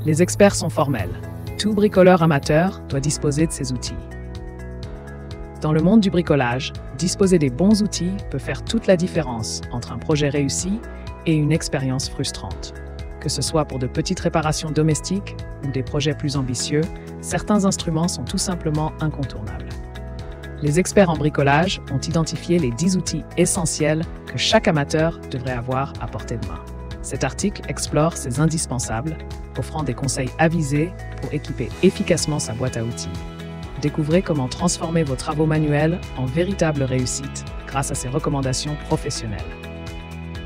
Les experts sont formels. Tout bricoleur amateur doit disposer de ces outils. Dans le monde du bricolage, disposer des bons outils peut faire toute la différence entre un projet réussi et une expérience frustrante. Que ce soit pour de petites réparations domestiques ou des projets plus ambitieux, certains instruments sont tout simplement incontournables. Les experts en bricolage ont identifié les 10 outils essentiels que chaque amateur devrait avoir à portée de main. Cet article explore ces indispensables, offrant des conseils avisés pour équiper efficacement sa boîte à outils. Découvrez comment transformer vos travaux manuels en véritable réussite grâce à ces recommandations professionnelles.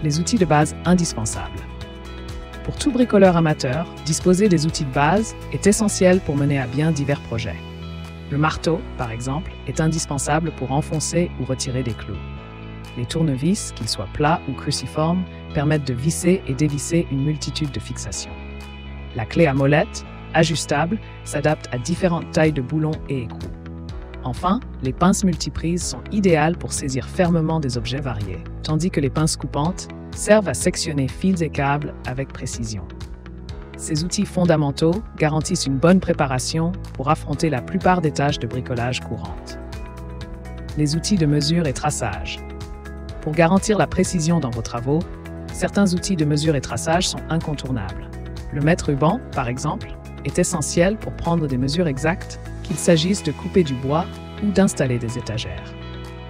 Les outils de base indispensables. Pour tout bricoleur amateur, disposer des outils de base est essentiel pour mener à bien divers projets. Le marteau, par exemple, est indispensable pour enfoncer ou retirer des clous. Les tournevis, qu'ils soient plats ou cruciformes, permettent de visser et dévisser une multitude de fixations. La clé à molette, ajustable, s'adapte à différentes tailles de boulons et écrous. Enfin, les pinces multiprises sont idéales pour saisir fermement des objets variés, tandis que les pinces coupantes servent à sectionner fils et câbles avec précision. Ces outils fondamentaux garantissent une bonne préparation pour affronter la plupart des tâches de bricolage courantes. Les outils de mesure et traçage. Pour garantir la précision dans vos travaux, certains outils de mesure et traçage sont incontournables. Le mètre-ruban, par exemple, est essentiel pour prendre des mesures exactes, qu'il s'agisse de couper du bois ou d'installer des étagères.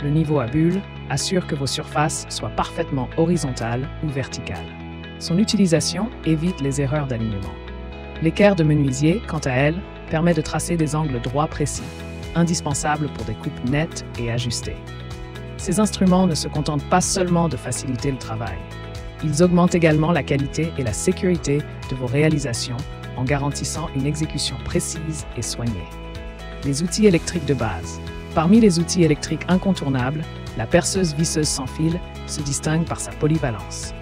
Le niveau à bulle assure que vos surfaces soient parfaitement horizontales ou verticales. Son utilisation évite les erreurs d'alignement. L'équerre de menuisier, quant à elle, permet de tracer des angles droits précis, indispensables pour des coupes nettes et ajustées. Ces instruments ne se contentent pas seulement de faciliter le travail. Ils augmentent également la qualité et la sécurité de vos réalisations en garantissant une exécution précise et soignée. Les outils électriques de base. Parmi les outils électriques incontournables, la perceuse visseuse sans fil se distingue par sa polyvalence.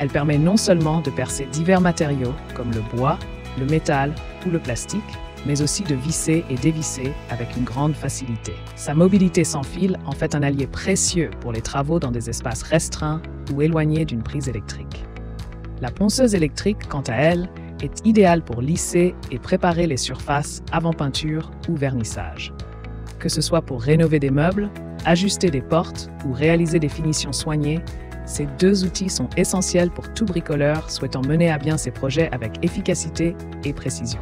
Elle permet non seulement de percer divers matériaux comme le bois, le métal ou le plastique, mais aussi de visser et dévisser avec une grande facilité. Sa mobilité sans fil en fait un allié précieux pour les travaux dans des espaces restreints ou éloignés d'une prise électrique. La ponceuse électrique, quant à elle, est idéale pour lisser et préparer les surfaces avant peinture ou vernissage. Que ce soit pour rénover des meubles, ajuster des portes ou réaliser des finitions soignées, ces deux outils sont essentiels pour tout bricoleur souhaitant mener à bien ses projets avec efficacité et précision.